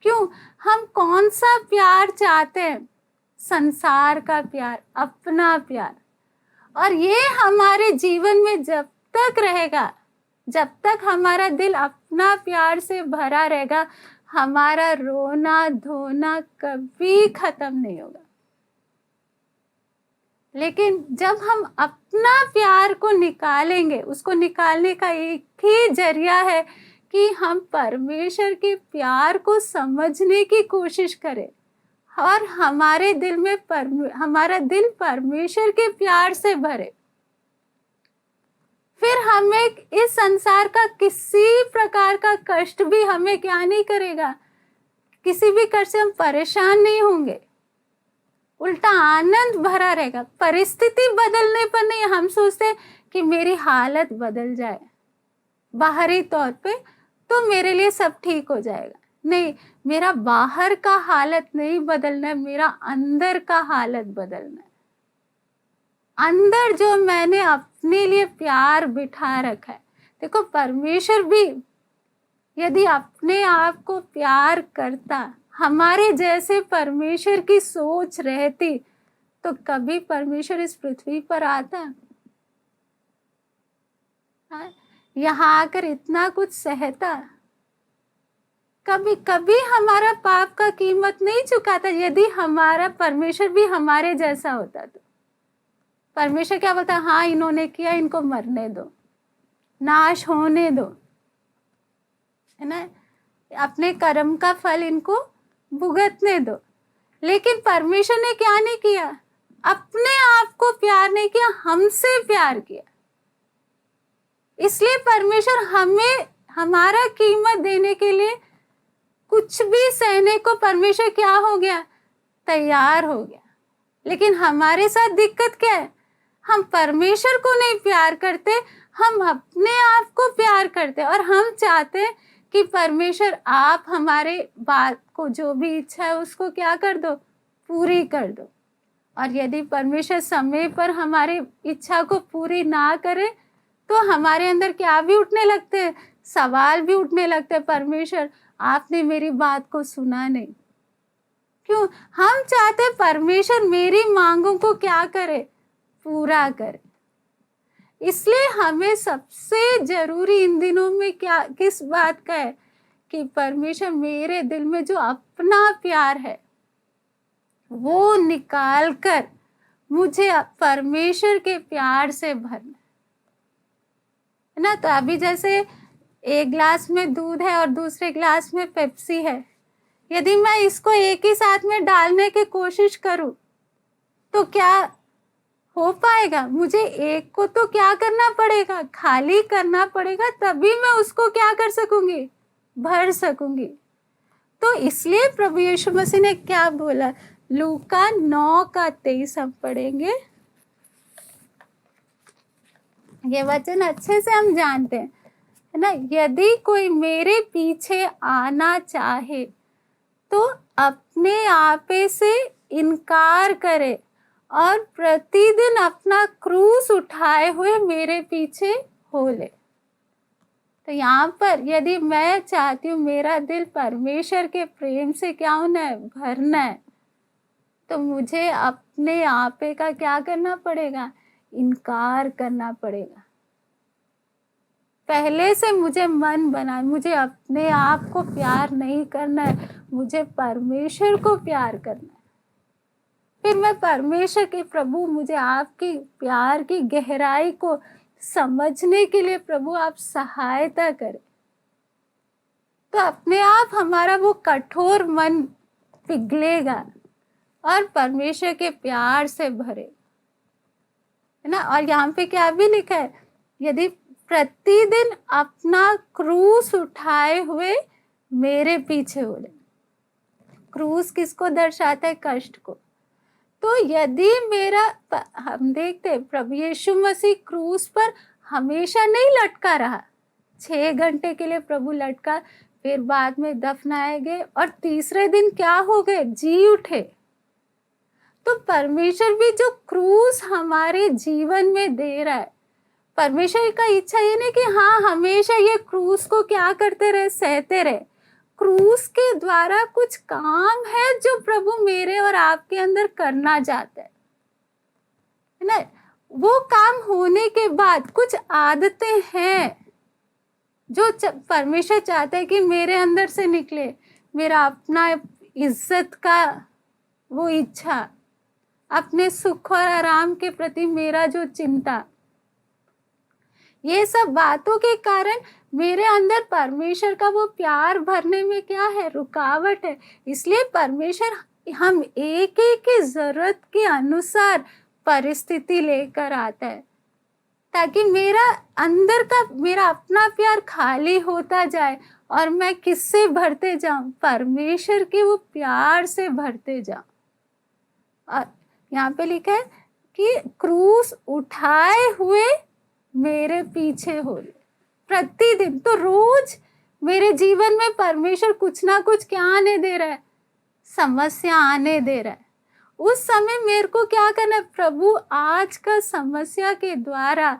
क्यों? हम कौन सा प्यार चाहते हैं? संसार का प्यार, अपना प्यार। और ये हमारे जीवन में जब तक रहेगा, जब तक हमारा दिल अपना प्यार से भरा रहेगा, हमारा रोना धोना कभी खत्म नहीं होगा। लेकिन जब हम अपना प्यार को निकालेंगे, उसको निकालने का एक ही जरिया है कि हम परमेश्वर के प्यार को समझने की कोशिश करें, और हमारे दिल में हमारा दिल परमेश्वर के प्यार से भरे। फिर हमें इस संसार का किसी प्रकार का कष्ट भी हमें क्या नहीं करेगा, किसी भी कष्ट से हम परेशान नहीं होंगे, उल्टा आनंद भरा रहेगा। परिस्थिति बदलने पर नहीं, हम सोचते कि मेरी हालत बदल जाए बाहरी तौर पे तो मेरे लिए सब ठीक हो जाएगा। नहीं, मेरा बाहर का हालत नहीं बदलना है, मेरा अंदर का हालत बदलना है। अंदर जो मैंने अपने लिए प्यार बिठा रखा है, देखो परमेश्वर भी यदि अपने आप को प्यार करता, हमारे जैसे परमेश्वर की सोच रहती, तो कभी परमेश्वर इस पृथ्वी पर आता? यहाँ आकर इतना कुछ सहता? कभी कभी हमारा पाप का कीमत नहीं चुकाता। यदि हमारा परमेश्वर भी हमारे जैसा होता तो परमेश्वर क्या बोलता? हाँ, इन्होंने किया, इनको मरने दो, नाश होने दो, है ना, अपने कर्म का फल इनको भुगतने दो। लेकिन परमेश्वर ने क्या नहीं किया? अपने आप को प्यार नहीं किया, हमसे प्यार किया। इसलिए परमेश्वर हमें हमारा कीमत देने के लिए कुछ भी सहने को परमेश्वर क्या हो गया? तैयार हो गया। लेकिन हमारे साथ दिक्कत क्या है? हम परमेश्वर को नहीं प्यार करते, हम अपने आप को प्यार करते, और हम चाहते हैं कि परमेश्वर आप हमारे बात को, जो भी इच्छा है उसको क्या कर दो, पूरी कर दो। और यदि परमेश्वर समय पर हमारी इच्छा को पूरी ना करे तो हमारे अंदर क्या भी उठने लगते हैं, सवाल भी उठने लगते हैं, परमेश्वर आपने मेरी बात को सुना नहीं क्यों। हम चाहते हैं परमेश्वर मेरी मांगों को क्या करे, पूरा करे। इसलिए हमें सबसे जरूरी इन दिनों में क्या किस बात का है कि परमेश्वर मेरे दिल में जो अपना प्यार है वो निकाल कर मुझे परमेश्वर के प्यार से भरना है ना। तो अभी जैसे एक ग्लास में दूध है और दूसरे ग्लास में पेप्सी है, यदि मैं इसको एक ही साथ में डालने की कोशिश करूं तो क्या हो पाएगा। मुझे एक को तो क्या करना पड़ेगा, खाली करना पड़ेगा, तभी मैं उसको क्या कर सकूंगी, भर सकूंगी। तो इसलिए प्रभु यीशु मसीह ने क्या बोला, लूका 9:23 हम पढ़ेंगे। ये वचन अच्छे से हम जानते हैं, है ना। यदि कोई मेरे पीछे आना चाहे तो अपने आप से इनकार करे और प्रतिदिन अपना क्रूस उठाए हुए मेरे पीछे हो ले। तो यहाँ पर यदि मैं चाहती हूँ मेरा दिल परमेश्वर के प्रेम से क्या होना है, भरना है, तो मुझे अपने आप का क्या करना पड़ेगा, इनकार करना पड़ेगा। पहले से मुझे मन बना, मुझे अपने आप को प्यार नहीं करना है, मुझे परमेश्वर को प्यार करना है। फिर मैं परमेश्वर के प्रभु, मुझे आपकी प्यार की गहराई को समझने के लिए प्रभु आप सहायता करें। तो अपने आप हमारा वो कठोर मन पिघलेगा और परमेश्वर के प्यार से भरे, है ना। और यहाँ पे क्या भी लिखा है, यदि प्रतिदिन अपना क्रूस उठाए हुए मेरे पीछे हो ले। क्रूस किसको दर्शाता है, कष्ट को। तो यदि मेरा, हम देखते प्रभु यीशु मसीह क्रूस पर हमेशा नहीं लटका रहा, 6 घंटे के लिए प्रभु लटका, फिर बाद में दफनाए गए और तीसरे दिन क्या हो गए, जी उठे। तो परमेश्वर भी जो क्रूस हमारे जीवन में दे रहा है, परमेश्वर का इच्छा ये नहीं कि हाँ हमेशा ये क्रूस को क्या करते रहे, सहते रहे। क्रूस के द्वारा कुछ काम है जो प्रभु मेरे और आपके अंदर करना चाहता है ना। वो काम होने के बाद कुछ आदतें हैं जो परमेश्वर चाहता है कि मेरे अंदर से निकले। मेरा अपना इज्जत का वो इच्छा, अपने सुख और आराम के प्रति मेरा जो चिंता, ये सब बातों के कारण मेरे अंदर परमेश्वर का वो प्यार भरने में क्या है, रुकावट है। इसलिए परमेश्वर हम एक एक की जरूरत के अनुसार परिस्थिति लेकर आता है, ताकि मेरा अंदर का मेरा अपना प्यार खाली होता जाए और मैं किससे भरते जाऊं, परमेश्वर के वो प्यार से भरते जाऊं। और यहाँ पे लिखा है कि क्रूस उठाए हुए मेरे पीछे हो ले प्रतिदिन। तो रोज मेरे जीवन में परमेश्वर कुछ ना कुछ क्या आने दे रहा है, समस्या आने दे रहा है। उस समय मेरे को क्या करना है, प्रभु आज का समस्या के द्वारा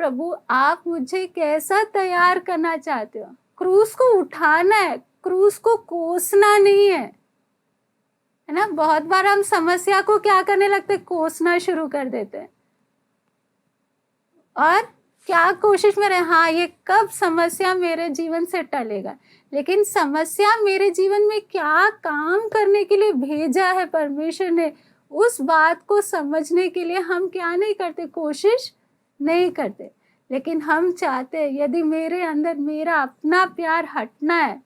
प्रभु आप मुझे कैसा तैयार करना चाहते हो। क्रूस को उठाना है, क्रूस को कोसना नहीं है, है ना। बहुत बार हम समस्या को क्या करने लगते, कोसना शुरू कर देते हैं और क्या कोशिश में रहे, हाँ ये कब समस्या मेरे जीवन से टलेगा। लेकिन समस्या मेरे जीवन में क्या काम करने के लिए भेजा है परमेश्वर ने, उस बात को समझने के लिए हम क्या नहीं करते, कोशिश नहीं करते। लेकिन हम चाहते यदि मेरे अंदर मेरा अपना प्यार हटना है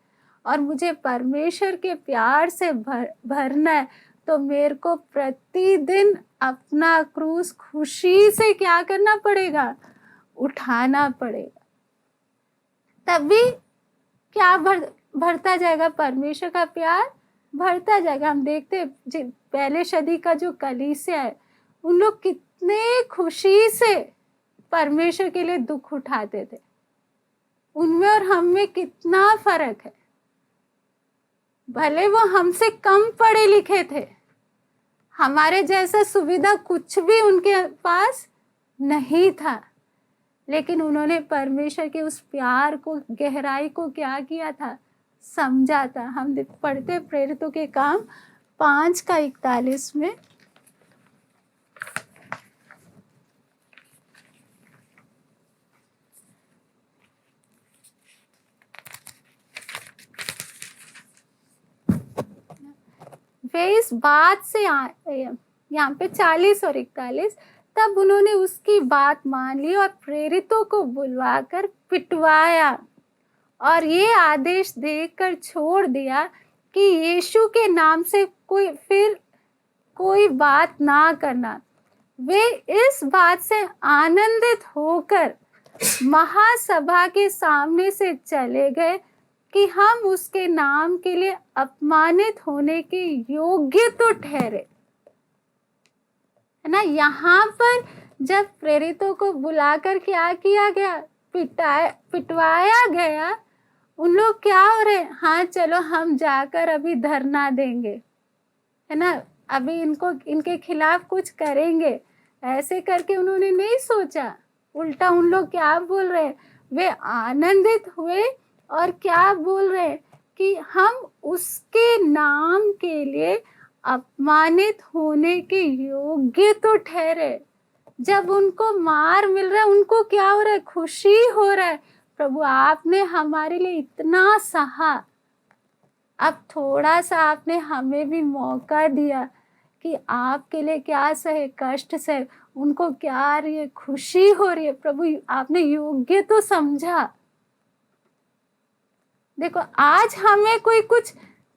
और मुझे परमेश्वर के प्यार से भरना है, तो मेरे को प्रतिदिन अपना क्रूस खुशी से क्या करना पड़ेगा, उठाना पड़ेगा। तभी क्या भरता जाएगा, परमेश्वर का प्यार भरता जाएगा। हम देखते पहले सदी का जो कलीसिया है, उन लोग कितने खुशी से परमेश्वर के लिए दुख उठाते थे। उनमें और हम में कितना फर्क है। भले वो हमसे कम पढ़े लिखे थे, हमारे जैसा सुविधा कुछ भी उनके पास नहीं था, लेकिन उन्होंने परमेश्वर के उस प्यार को, गहराई को क्या किया था, समझा था। हम पढ़ते प्रेरितों के काम 5:41 में, वे इस बात से यहाँ पे 40 और 41, तब उन्होंने उसकी बात मान ली और प्रेरितों को बुलवाकर पिटवाया और ये आदेश देकर छोड़ दिया कि यीशु के नाम से कोई बात ना करना। वे इस बात से आनंदित होकर महासभा के सामने से चले गए कि हम उसके नाम के लिए अपमानित होने के योग्य तो ठहरे। है ना, यहाँ पर जब प्रेरितों को बुलाकर क्या किया गया, पिटवाया गया, उन लोग क्या हो रहे, हाँ चलो हम जाकर अभी धरना देंगे, है ना, अभी इनके खिलाफ कुछ करेंगे, ऐसे करके उन्होंने नहीं सोचा। उल्टा उन लोग क्या बोल रहे, वे आनंदित हुए और क्या बोल रहे कि हम उसके नाम के लिए अपमानित होने के योग्य तो ठहरे। जब उनको मार मिल रहा है, उनको क्या हो रहा है, खुशी हो रहा है, प्रभु आपने हमारे लिए इतना सहा, अब थोड़ा सा आपने हमें भी मौका दिया कि आपके लिए क्या सहे, कष्ट से उनको क्या आ रही है, खुशी हो रही है, प्रभु आपने योग्य तो समझा। देखो आज हमें कोई कुछ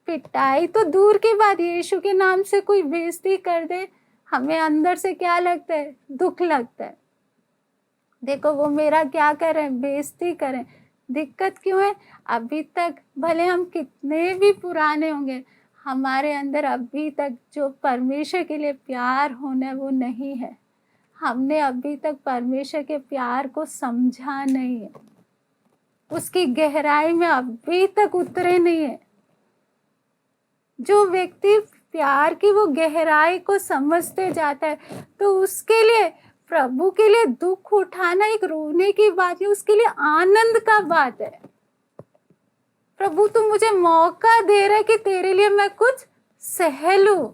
पिटाई तो दूर की बात, यीशु के नाम से कोई बेइज्जती कर दे, हमें अंदर से क्या लगता है, दुख लगता है। देखो वो मेरा क्या करें, बेइज्जती करें, दिक्कत क्यों है, अभी तक भले हम कितने भी पुराने होंगे, हमारे अंदर अभी तक जो परमेश्वर के लिए प्यार होना है वो नहीं है। हमने अभी तक परमेश्वर के प्यार को समझा नहीं है, उसकी गहराई में अभी तक उतरे नहीं है। जो व्यक्ति प्यार की वो गहराई को समझते जाता है, तो उसके लिए प्रभु के लिए दुख उठाना एक रोने की बात नहीं, उसके लिए आनंद का बात है। प्रभु तू मुझे मौका दे रहा है कि तेरे लिए मैं कुछ सह लूं।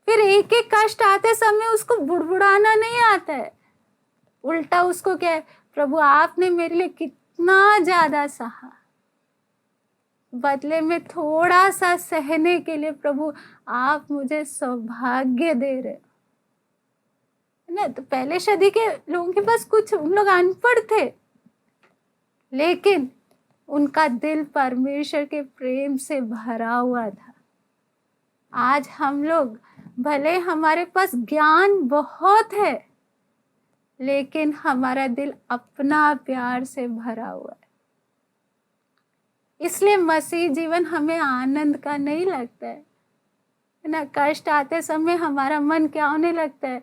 फिर एक एक कष्ट आते समय उसको बुड़बुड़ाना नहीं आता है, उल्टा उसको क्या है, प्रभु आपने मेरे लिए कितना ज्यादा सहा, बदले में थोड़ा सा सहने के लिए प्रभु आप मुझे सौभाग्य दे रहे ना। तो पहले सदी के लोगों के पास कुछ, उन लोग अनपढ़ थे, लेकिन उनका दिल परमेश्वर के प्रेम से भरा हुआ था। आज हम लोग भले हमारे पास ज्ञान बहुत है, लेकिन हमारा दिल अपना प्यार से भरा हुआ है। इसलिए मसीह जीवन हमें आनंद का नहीं लगता है ना। कष्ट आते समय हमारा मन क्या होने लगता है,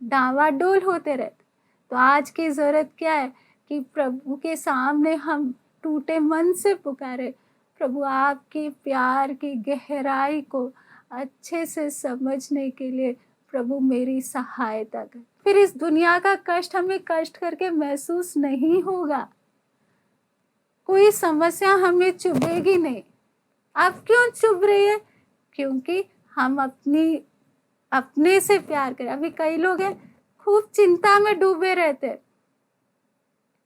डावाडोल होते रहते। तो आज की जरूरत क्या है कि प्रभु के सामने हम टूटे मन से पुकारे, प्रभु आपकी प्यार की गहराई को अच्छे से समझने के लिए प्रभु मेरी सहायता कर। फिर इस दुनिया का कष्ट हमें कष्ट करके महसूस नहीं होगा, कोई समस्या हमें चुभेगी नहीं। अब क्यों चुभ रही है, क्योंकि हम अपने से प्यार करें। अभी कई लोग हैं खूब चिंता में डूबे रहते है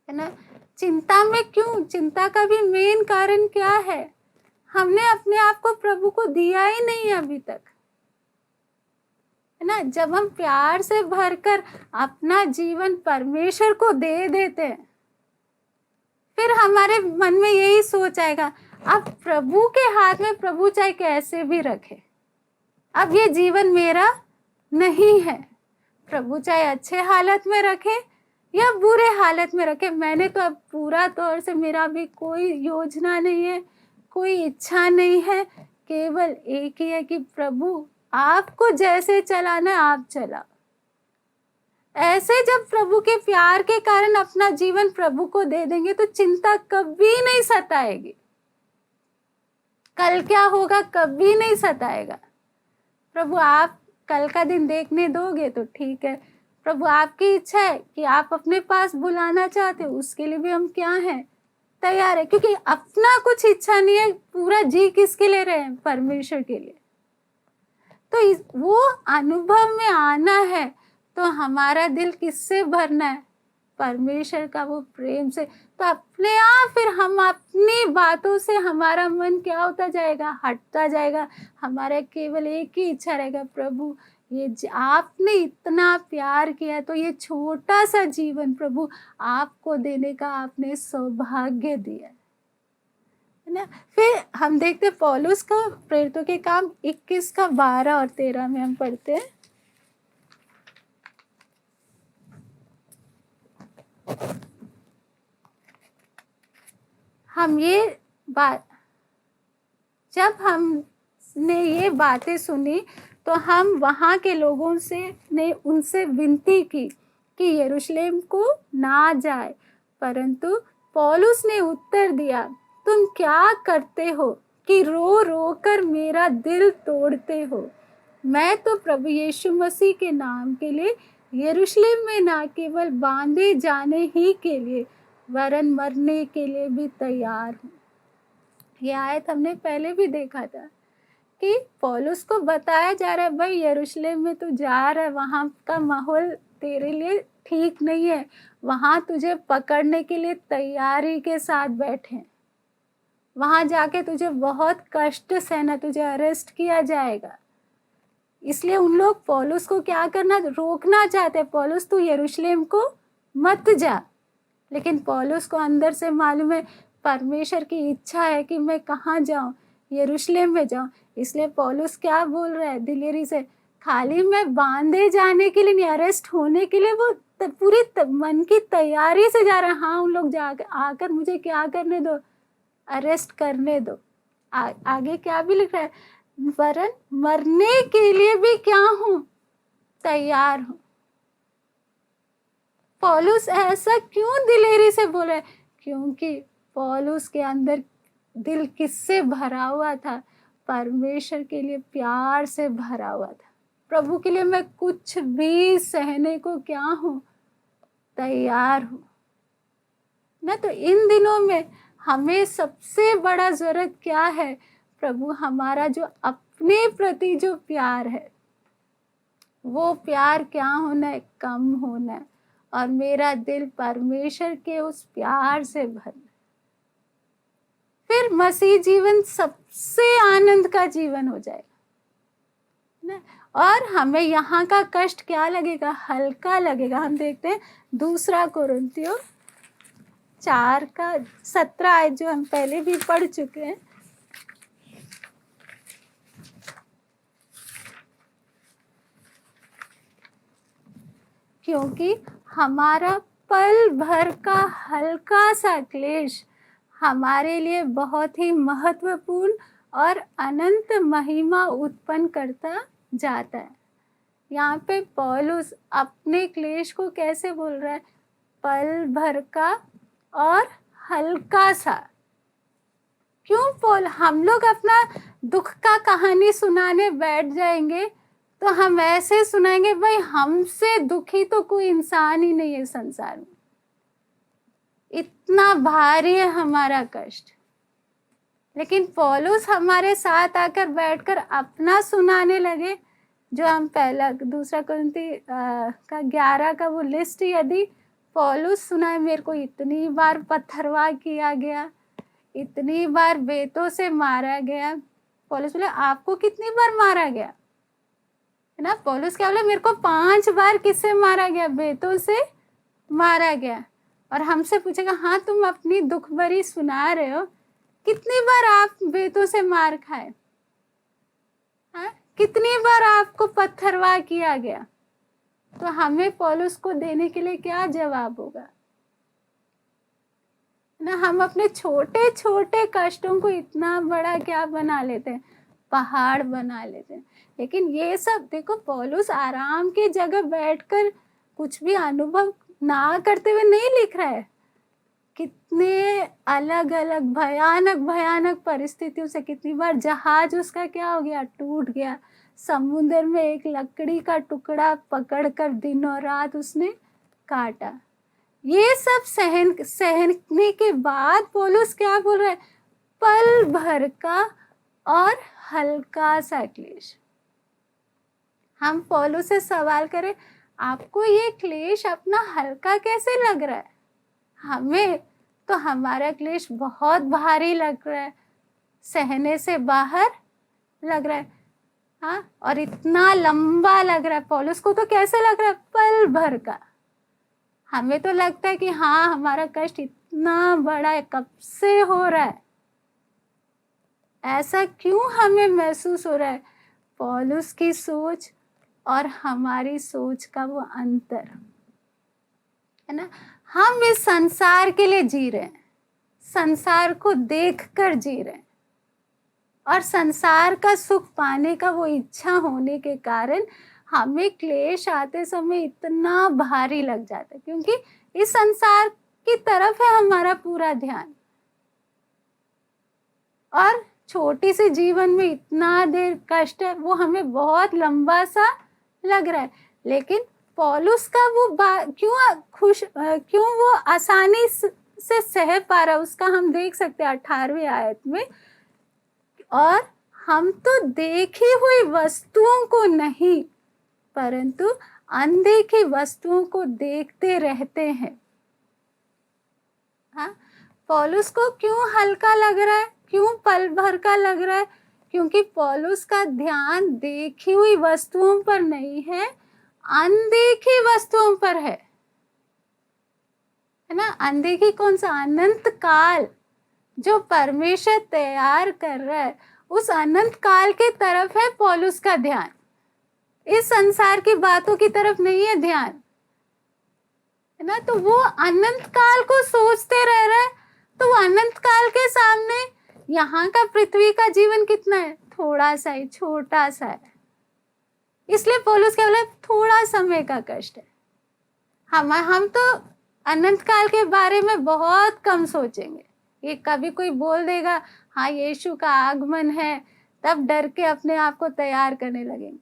ना। चिंता में क्यों, चिंता का भी मेन कारण क्या है, हमने अपने आप को प्रभु को दिया ही नहीं अभी तक, है ना। जब हम प्यार से भरकर अपना जीवन परमेश्वर को दे देते हैं, फिर हमारे मन में यही सोच आएगा, अब प्रभु के हाथ में प्रभु चाहे कैसे भी रखे, अब ये जीवन मेरा नहीं है। प्रभु चाहे अच्छे हालत में रखे या बुरे हालत में रखे, मैंने तो अब पूरा तौर से, मेरा भी कोई योजना नहीं है, कोई इच्छा नहीं है, केवल एक ही है कि प्रभु आपको जैसे चलाना है आप चलाओ। ऐसे जब प्रभु के प्यार के कारण अपना जीवन प्रभु को दे देंगे तो चिंता कभी नहीं सताएगी, कल क्या होगा कभी नहीं सताएगा। प्रभु आप कल का दिन देखने दोगे तो ठीक है, प्रभु आपकी इच्छा है कि आप अपने पास बुलाना चाहते हो, उसके लिए भी हम क्या हैं, तैयार है। क्योंकि अपना कुछ इच्छा नहीं है, पूरा जी किसके ले रहे हैं, परमेश्वर के लिए। तो वो अनुभव में आना है तो हमारा दिल किससे भरना है, परमेश्वर का वो प्रेम से। तो अपने आप फिर हम अपनी बातों से हमारा मन क्या होता जाएगा, हटता जाएगा। हमारा केवल एक ही इच्छा रहेगा, प्रभु ये आपने इतना प्यार किया तो ये छोटा सा जीवन प्रभु आपको देने का आपने सौभाग्य दिया है ना। फिर हम देखते पौलुस का प्रेरितों के काम 21 का 12 और 13 में हम पढ़ते हैं। हम ये बात जब हमने ये बातें सुनी तो हम वहाँ के लोगों से ने उनसे विनती की कि यरूशलेम को ना जाए, परंतु पौलुस ने उत्तर दिया, तुम क्या करते हो कि रो रो कर मेरा दिल तोड़ते हो। मैं तो प्रभु यीशु मसीह के नाम के लिए यरूशलेम में ना केवल बांधे जाने ही के लिए वरन मरने के लिए भी तैयार हूँ। ये आयत हमने पहले भी देखा था कि पौलुस को बताया जा रहा है, भाई यरूशलेम में तू जा रहा है, वहाँ का माहौल तेरे लिए ठीक नहीं है, वहाँ तुझे पकड़ने के लिए तैयारी के साथ बैठे हैं, वहाँ जाके तुझे बहुत कष्ट सहना, तुझे अरेस्ट किया जाएगा। इसलिए उन लोग पौलुस को क्या करना, रोकना चाहते, पौलुस तू यरूशलेम को मत जा। लेकिन पौलुस को अंदर से मालूम है परमेश्वर की इच्छा है कि मैं कहाँ जाऊँ, यरूशलेम में जाऊँ। इसलिए पौलुस क्या बोल रहा है दिलेरी से, खाली मैं बांधे जाने के लिए नहीं, अरेस्ट होने के लिए वो पूरी मन की तैयारी से जा रहा है। हाँ, उन लोग जाकर आकर मुझे क्या करने दो, अरेस्ट करने दो। आगे क्या भी लिख रहा है, वरन मरने के लिए भी क्या हूँ, तैयार हूँ। पौलुस ऐसा क्यों दिलेरी से बोल रहा है, क्योंकि पौलुस के अंदर दिल किससे भरा हुआ था, परमेश्वर के लिए प्यार से भरा हुआ था। प्रभु के लिए मैं कुछ भी सहने को क्या हूँ, तैयार हूँ ना। तो इन दिनों में हमें सबसे बड़ा जरूरत क्या है, प्रभु हमारा जो अपने प्रति जो प्यार है वो प्यार क्या होना है, कम होना है, और मेरा दिल परमेश्वर के उस प्यार से भरना। फिर मसीह जीवन सबसे आनंद का जीवन हो जाएगा ना। और हमें यहाँ का कष्ट क्या लगेगा, हल्का लगेगा। हम देखते हैं 2 कुरिन्थियों 4 का 17 आयत जो हम पहले भी पढ़ चुके हैं। क्योंकि हमारा पल भर का हल्का सा क्लेश हमारे लिए बहुत ही महत्वपूर्ण और अनंत महिमा उत्पन्न करता जाता है। यहाँ पे पौलुस अपने क्लेश को कैसे बोल रहा है, पल भर का और हल्का सा। क्यों हम लोग अपना दुख का कहानी सुनाने बैठ जाएंगे तो हम ऐसे सुनाएंगे, भाई हमसे दुखी तो कोई इंसान ही नहीं है संसार में, इतना भारी है हमारा कष्ट। लेकिन पौलुस हमारे साथ आकर बैठकर अपना सुनाने लगे। जो हम पहला 2 कुरिन्थी का 11 का वो लिस्ट यदि पौलुस सुनाए, मेरे को इतनी बार पत्थरवाह किया गया, इतनी बार बेतों से मारा गया। पौलुस बोले आपको कितनी बार मारा गया है ना। पौलुस क्या बोले, मेरे को 5 बार किससे मारा गया, बेतों से मारा गया। और हमसे पूछेगा, हाँ तुम अपनी दुख भरी सुना रहे हो, कितनी बार आप बेतों से मार खाए, हाँ कितनी बार आपको पत्थरवाह किया गया। तो हमें पौलुस को देने के लिए क्या जवाब होगा ना। हम अपने छोटे छोटे कष्टों को इतना बड़ा क्या बना लेते हैं, पहाड़ बना लेते हैं। लेकिन ये सब देखो, पौलुस आराम की जगह बैठकर कुछ भी अनुभव ना करते हुए नहीं लिख रहा है। कितने अलग अलग भयानक भयानक परिस्थितियों से, कितनी बार जहाज उसका क्या हो गया, टूट गया, समुद्र में एक लकड़ी का टुकड़ा पकड़कर दिन और रात उसने काटा। ये सब सहने के बाद पौलुस क्या बोल रहा है, पल भर का और हल्का सा क्लेश। हम पौलुस से सवाल करें, आपको ये क्लेश अपना हल्का कैसे लग रहा है? हमें तो हमारा क्लेश बहुत भारी लग रहा है, सहने से बाहर लग रहा है। हाँ, और इतना लंबा लग रहा है। पौलुस को तो कैसे लग रहा है, पल भर का। हमें तो लगता है कि हाँ, हमारा कष्ट इतना बड़ा है, कब से हो रहा है। ऐसा क्यों हमें महसूस हो रहा है? पौलुस की सोच और हमारी सोच का वो अंतर है ना। हम इस संसार के लिए जी रहे हैं, संसार को देखकर जी रहे हैं, और संसार का सुख पाने का वो इच्छा होने के कारण हमें क्लेश आते समय इतना भारी लग जाता है, क्योंकि इस संसार की तरफ है हमारा पूरा ध्यान। और छोटी सी जीवन में इतना देर कष्ट है, वो हमें बहुत लंबा सा लग रहा है। लेकिन पौलुस का वो क्यों वो आसानी से सह पा रहा है, उसका हम देख सकते हैं 18वीं आयत में। और हम तो देखी हुई वस्तुओं को नहीं, परंतु अनदेखी वस्तुओं को देखते रहते हैं। हाँ, पौलुस को क्यों हल्का लग रहा है, क्यों पल भर का लग रहा है? क्योंकि पौलुस का ध्यान देखी हुई वस्तुओं पर नहीं है, अनदेखी वस्तुओं पर है ना। अनदेखी कौन सा? अनंत काल जो परमेश्वर तैयार कर रहा है, उस अनंत काल के तरफ है पौलुस का ध्यान। इस संसार की बातों की तरफ नहीं है ध्यान, है ना। तो वो अनंत काल को सोचते रह रहा है। तो वो अनंत काल के सामने यहाँ का पृथ्वी का जीवन कितना है? थोड़ा सा ही, छोटा सा है। इसलिए पौलुस क्या बोला, थोड़ा समय का कष्ट है। हम तो अनंत काल के बारे में बहुत कम सोचेंगे। ये कभी कोई बोल देगा हाँ यीशु का आगमन है, तब डर के अपने आप को तैयार करने लगेंगे,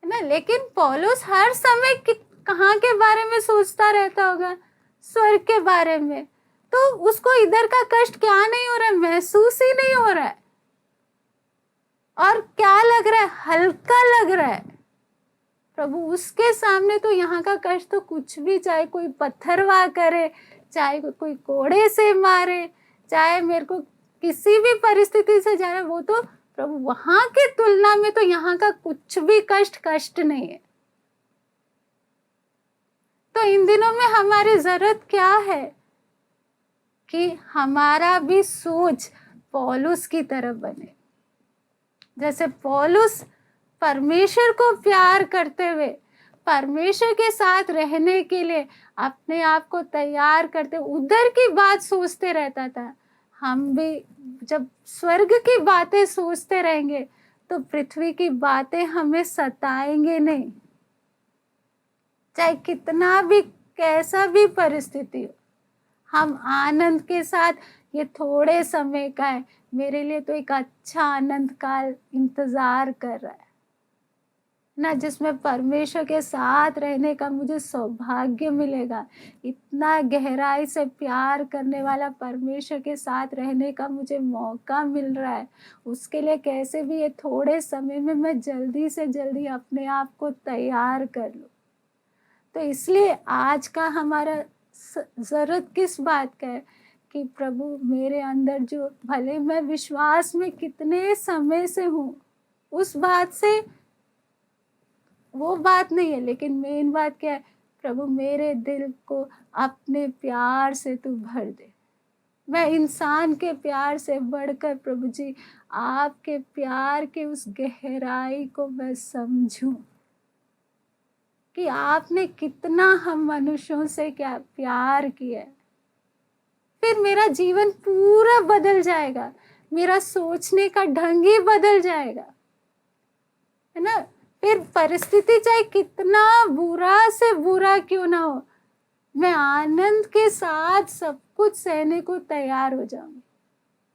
है ना। लेकिन पौलुस हर समय कहाँ के बारे में सोचता रहता होगा? स्वर्ग के बारे में। तो उसको इधर का कष्ट क्या नहीं हो रहा है, महसूस ही नहीं हो रहा है। और क्या लग रहा है? हल्का लग रहा है। प्रभु उसके सामने तो यहाँ का कष्ट तो कुछ भी, चाहे कोई पत्थरवाह करे, चाहे कोई कोड़े से मारे, चाहे मेरे को किसी भी परिस्थिति से जाए, वो तो प्रभु वहां की तुलना में तो यहाँ का कुछ भी कष्ट नहीं है। तो इन दिनों में हमारी जरूरत क्या है कि हमारा भी सोच पौलुस की तरफ बने। जैसे पौलुस परमेश्वर को प्यार करते हुए, परमेश्वर के साथ रहने के लिए अपने आप को तैयार करते, उधर की बात सोचते रहता था। हम भी जब स्वर्ग की बातें सोचते रहेंगे तो पृथ्वी की बातें हमें सताएंगे नहीं। चाहे कितना भी, कैसा भी परिस्थिति हो, हम आनंद के साथ, ये थोड़े समय का है, मेरे लिए तो एक अच्छा आनंद काल इंतजार कर रहा है ना, जिसमें परमेश्वर के साथ रहने का मुझे सौभाग्य मिलेगा। इतना गहराई से प्यार करने वाला परमेश्वर के साथ रहने का मुझे मौका मिल रहा है। उसके लिए कैसे भी ये थोड़े समय में मैं जल्दी से जल्दी अपने आप को तैयार कर लूं। तो इसलिए आज का हमारा जरूरत किस बात का है कि प्रभु मेरे अंदर जो, भले मैं विश्वास में कितने समय से हूँ, उस बात से वो बात नहीं है, लेकिन मेन बात क्या है, प्रभु मेरे दिल को अपने प्यार से तू भर दे। मैं इंसान के प्यार से बढ़कर प्रभु जी आपके प्यार के उस गहराई को मैं समझूं कि आपने कितना हम मनुष्यों से क्या प्यार किया है। फिर मेरा जीवन पूरा बदल जाएगा, मेरा सोचने का ढंग ही बदल जाएगा, है ना। फिर परिस्थिति चाहे कितना बुरा से बुरा क्यों ना हो, मैं आनंद के साथ सब कुछ सहने को तैयार हो जाऊंगी।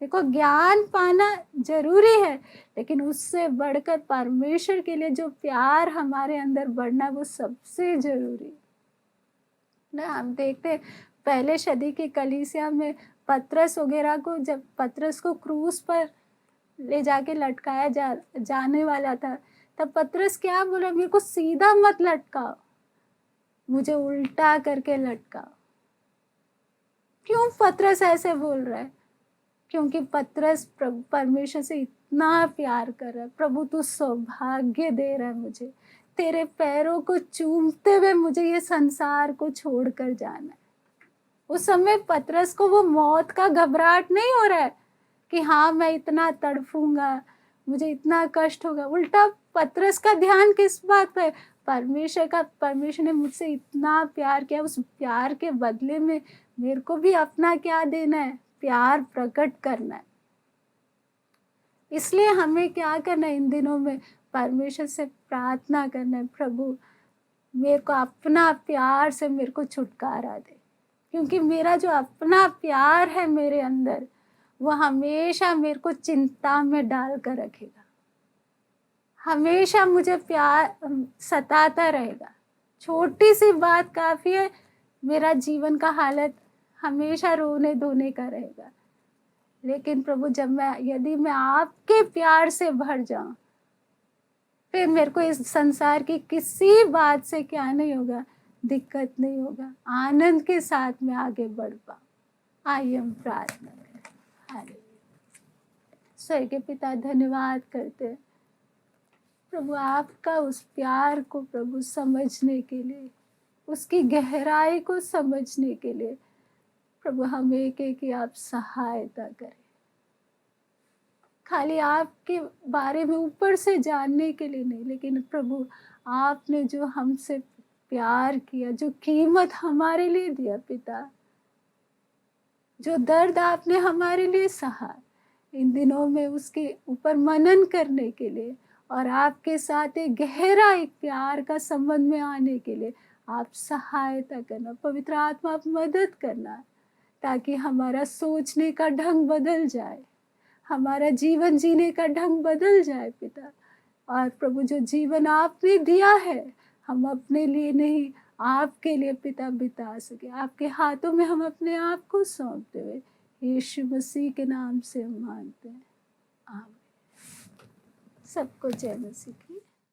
देखो, ज्ञान पाना जरूरी है, लेकिन उससे बढ़कर परमेश्वर के लिए जो प्यार हमारे अंदर बढ़ना, वो सबसे जरूरी है ना। हम देखते हैं पहले सदी की कलीसिया में पतरस वगैरह को, जब पतरस को क्रूस पर ले जाके लटकाया जाने वाला था, तब पतरस क्या बोला, मेरे को सीधा मत लटकाओ, मुझे उल्टा करके लटकाओ। क्यों पतरस ऐसे बोल रहा है? क्योंकि पतरस प्रभु परमेश्वर से इतना प्यार कर रहा है। प्रभु तू सौभाग्य दे रहा है मुझे, तेरे पैरों को चूमते हुए मुझे ये संसार को छोड़कर जाना है। उस समय पतरस को वो मौत का घबराहट नहीं हो रहा है कि हाँ मैं इतना तड़फूंगा, मुझे इतना कष्ट होगा। उल्टा पतरस का ध्यान किस बात पे? परमेश्वर ने मुझसे इतना प्यार किया, उस प्यार के बदले में मेरे को भी अपना क्या देना है? प्यार प्रकट करना है। इसलिए हमें क्या करना है इन दिनों में? परमेश्वर से प्रार्थना करना है, प्रभु मेरे को अपना प्यार से मेरे को छुटकारा दे, क्योंकि मेरा जो अपना प्यार है मेरे अंदर, वो हमेशा मेरे को चिंता में डाल कर रखेगा, हमेशा मुझे प्यार सताता रहेगा। छोटी सी बात काफी है, मेरा जीवन का हालत हमेशा रोने धोने का रहेगा। लेकिन प्रभु यदि मैं आपके प्यार से भर जाऊं, फिर मेरे को इस संसार की किसी बात से क्या नहीं होगा, दिक्कत नहीं होगा। आनंद के साथ में आगे बढ़ पाऊं। आइए हम प्रार्थना करें। हालेलुया। स्वर्गीय पिता, धन्यवाद करते हैं प्रभु आपका उस प्यार को प्रभु समझने के लिए, उसकी गहराई को समझने के लिए प्रभु हमें एक आप सहायता करें। खाली आपके बारे में ऊपर से जानने के लिए नहीं, लेकिन प्रभु आपने जो हमसे प्यार किया, जो कीमत हमारे लिए दिया पिता, जो दर्द आपने हमारे लिए सहा, इन दिनों में उसके ऊपर मनन करने के लिए और आपके साथ एक गहरा एक प्यार का संबंध में आने के लिए आप सहायता करना। पवित्र आत्मा आप मदद करना, ताकि हमारा सोचने का ढंग बदल जाए, हमारा जीवन जीने का ढंग बदल जाए पिता। और प्रभु जो जीवन आपने दिया है, हम अपने लिए नहीं, आपके लिए पिता बिता सके। आपके हाथों में हम अपने आप को सौंपते हुए यीशु मसीह के नाम से हम मांगते हैं, आमीन। सबको जय मसीह।